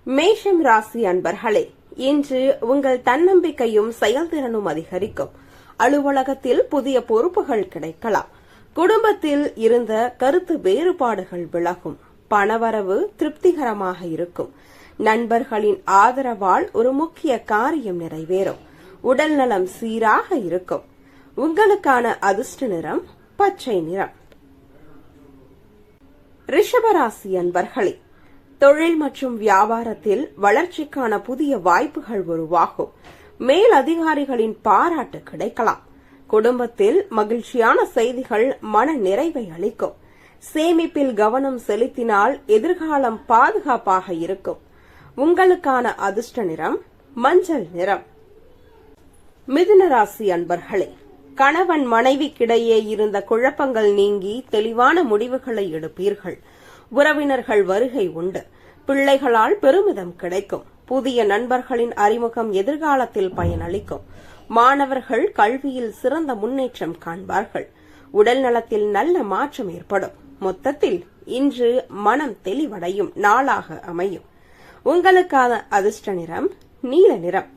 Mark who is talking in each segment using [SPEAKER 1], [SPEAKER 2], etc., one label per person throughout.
[SPEAKER 1] மேஷம் ராசி அன்பர்களே, இன்று உங்கள் தன்னம்பிக்கையும் செயல்திறனும் அதிகரிக்கும். அலுவலகத்தில் புதிய பொறுப்புகள் கிடைக்கலாம். குடும்பத்தில் இருந்த கருத்து வேறுபாடுகள் விலகும். பணவரவு திருப்திகரமாக இருக்கும். நண்பர்களின் ஆதரவால் ஒரு முக்கிய காரியம் நிறைவேறும். உடல் நலம் சீராக இருக்கும். உங்களுக்கான அதிர்ஷ்ட நிறம் பச்சை நிறம். ரிஷபராசி அன்பர்களே, தொழில் மற்றும் வியாபாரத்தில் வளர்ச்சிக்கான புதிய வாய்ப்புகள் உருவாகும். மேல் அதிகாரிகளின் பாராட்டு கிடைக்கலாம். குடும்பத்தில் மகிழ்ச்சியான செய்திகள் மன நிறைவை அளிக்கும். சேமிப்பில் கவனம் செலுத்தினால் எதிர்காலம் பாதுகாப்பாக இருக்கும். உங்களுக்கான அதிர்ஷ்ட நிறம் மஞ்சள் நிறம். மிதுன ராசி அன்பர்களே, கணவன் மனைவிக்கிடையே இருந்த குழப்பங்கள் நீங்கி தெளிவான முடிவுகளை எடுப்பீர்கள். உறவினர்கள் வருகை உண்டு. பிள்ளைகளால் பெருமிதம் கிடைக்கும். புதிய நண்பர்களின் அறிமுகம் எதிர்காலத்தில் பயனளிக்கும். மாணவர்கள் கல்வியில் சிறந்த முன்னேற்றம் காண்பார்கள். உடல் நலத்தில் நல்ல மாற்றம் ஏற்படும். மொத்தத்தில் இன்று மனம் தெளிவடையும் நாளாக அமையும். உங்களுக்கான அதிர்ஷ்ட நிறம் நீல நிறம்.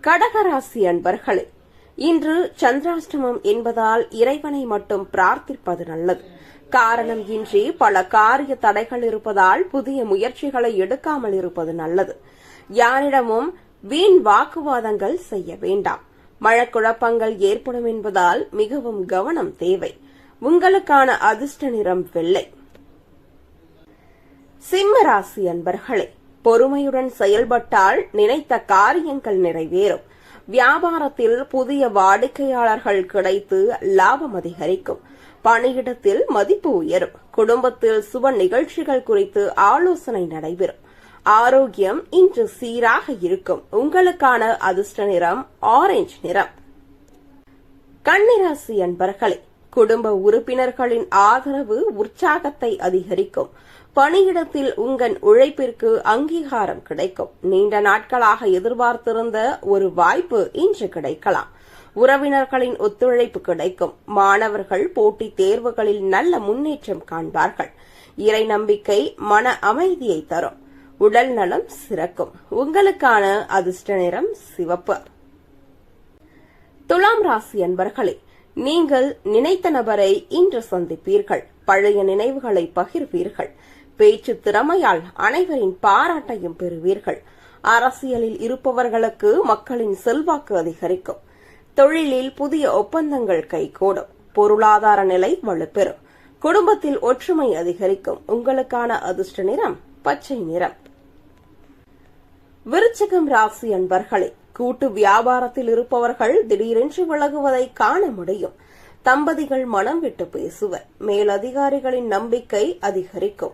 [SPEAKER 1] கடகராசி அன்பர்களே, இன்று சந்திராஷ்டமம் என்பதால் இறைவனை மட்டும் பிரார்த்திப்பது நல்லது. காரணம் இன்றி பல காரிய தடைகள் இருப்பதால் புதிய முயற்சிகளை எடுக்காமல் இருப்பது நல்லது. யாரிடமும் வீண் வாக்குவாதங்கள் செய்ய வேண்டாம். மனக்குழப்பங்கள் ஏற்படும் என்பதால் மிகவும் கவனம் தேவை. உங்களுக்கான அதிர்ஷ்ட நிறம் வெள்ளை. சிம்ம ராசி அன்பர்களே, பொறுமையுடன் செயல்பட்டால் நினைத்த காரியங்கள் நிறைவேறும். வியாபாரத்தில் புதிய வாடிக்கையாளர்கள் கிடைத்து லாபம் அதிகரிக்கும். பணியிடத்தில் மதிப்பு உயரும். குடும்பத்தில் சுப நிகழ்ச்சிகள் குறித்து ஆலோசனை நடைபெறும். ஆரோக்கியம் இன்று சீராக இருக்கும். உங்களுக்கான அதிர்ஷ்ட நிறம் ஆரஞ்சு நிறம். கன்னிராசி அன்பர்களே, குடும்ப உறுப்பினர்களின் ஆதரவு உற்சாகத்தை அதிகரிக்கும். பணியிடத்தில் உங்கள் உழைப்பிற்கு அங்கீகாரம் கிடைக்கும். நீண்ட நாட்களாக எதிர்பார்த்திருந்த ஒரு வாய்ப்பு இன்று கிடைக்கலாம். உறவினர்களின் ஒத்துழைப்பு கிடைக்கும். மாணவர்கள் போட்டித் தேர்வுகளில் நல்ல முன்னேற்றம் காண்பார்கள். இறை நம்பிக்கை மன அமைதியை தரும். உடல் நலம் சிறக்கும். உங்களுக்கான அதிர்ஷ்ட நிறம் சிவப்பு. துலாம் ராசி அன்பர்களே, நீங்கள் நினைத்த நபரை இன்று சந்திப்பீர்கள். பழைய நினைவுகளை பகிர்வீர்கள். பேச்சு திறமையால் அனைவரின் பாராட்டையும் பெறுவீர்கள். அரசியலில் இருப்பவர்களுக்கு மக்களின் செல்வாக்கு அதிகரிக்கும். தொழிலில் புதிய ஒப்பந்தங்கள் கைகூடும். பொருளாதார நிலை வலுப்பெறும். குடும்பத்தில் ஒற்றுமை அதிகரிக்கும். உங்களுக்கான அதிர்ஷ்ட நிறம் பச்சை நிறம். விருச்சிகம் ராசி அன்பர்களே, கூட்டு வியாபாரத்தில் இருப்பவர்கள் திடீரென்று விலகுவதை காண முடியும். தம்பதிகள் மனம் விட்டு பேசுவர். மேலதிகாரிகளின் நம்பிக்கை அதிகரிக்கும்.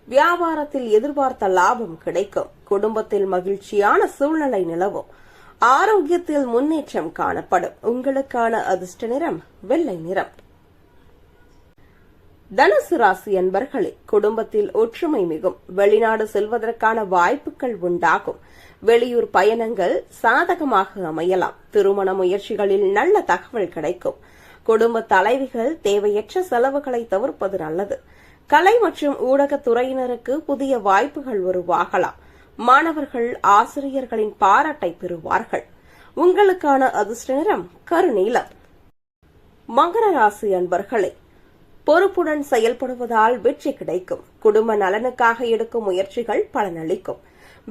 [SPEAKER 1] வியாபாரத்தில் எதிர்பார்த்த லாபம் கிடைக்கும். குடும்பத்தில் மகிழ்ச்சியான சூழ்நிலை நிலவும். ஆரோக்கியத்தில் முன்னேற்றம் காணப்படும். உங்களுக்கான அதிர்ஷ்ட நிறம் வெள்ளை நிறம். தனுசு ராசி அன்பர்களே, குடும்பத்தில் ஒற்றுமை மிகும். வெளிநாடு செல்வதற்கான வாய்ப்புகள் உண்டாகும். வெளியூர் பயணங்கள் சாதகமாக அமையலாம். திருமண முயற்சிகளில் நல்ல தகவல் கிடைக்கும். குடும்ப தலைவிகள் தேவையற்ற செலவுகளை தவிர்ப்பது நல்லது. கலை மற்றும் ஊடகத் துறையினருக்கு புதிய வாய்ப்புகள் உருவாகலாம். மாணவர்கள் ஆசிரியர்களின் பாராட்டை பெறுவார்கள். உங்களுக்கான அதிர்ஷ்ட நிறம் கருநீலம். மகர ராசி அன்பர்களே, பொறுப்புடன் செயல்படுவதால் வெற்றி கிடைக்கும். குடும்ப நலனுக்காக எடுக்கும் முயற்சிகள் பலனளிக்கும்.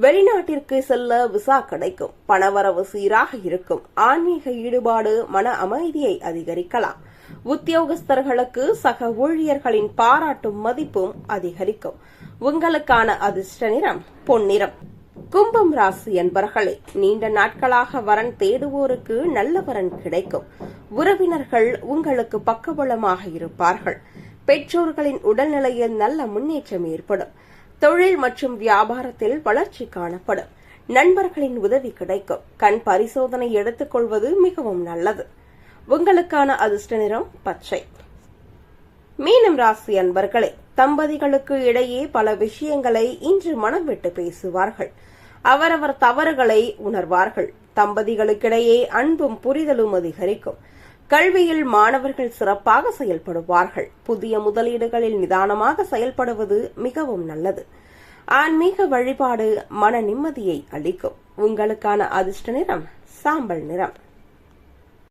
[SPEAKER 1] வெளிநாட்டிற்கு செல்ல விசா கிடைக்கும். பணவரவு சீராக இருக்கும். ஆன்மீக ஈடுபாடு மன அமைதியை அதிகரிக்கலாம். உத்தியோகஸ்தர்களுக்கு சக ஊழியர்களின் பாராட்டும் மதிப்பும் அதிகரிக்கும். உங்களுக்கான அதிர்ஷ்ட நிறம் பொன்னிறம். கும்பம் ராசி அன்பர்களே, நீண்ட நாட்களாக வரன் தேடுவோருக்கு நல்ல வரன் கிடைக்கும். உறவினர்கள் உங்களுக்கு பக்கபலமாக இருப்பார்கள். பெற்றோர்களின் உடல்நிலையில் நல்ல முன்னேற்றம் ஏற்படும். தொழில் மற்றும் வியாபாரத்தில் வளர்ச்சி காணப்படும். நண்பர்களின் உதவி கிடைக்கும். கண் பரிசோதனை எடுத்துக் கொள்வது மிகவும் நல்லது. உங்களுக்கான அதிர்ஷ்ட நிறம் பச்சை. மீனம் ராசி அன்பர்களே, தம்பதிகளுக்கு இடையே பல விஷயங்களை இன்று மனம் விட்டு பேசுவார்கள். அவரவர் தவறுகளை உணர்வார்கள். தம்பதிகளுக்கிடையே அன்பும் புரிதலும் அதிகரிக்கும். கல்வியில் மாணவர்கள் சிறப்பாக செயல்படுவார்கள். புதிய முதலீடுகளில் நிதானமாக செயல்படுவது மிகவும் நல்லது. ஆன்மீக வழிபாடு மன நிம்மதியை அளிக்கும். உங்களுக்கான அதிர்ஷ்ட நிறம் சாம்பல் நிறம்.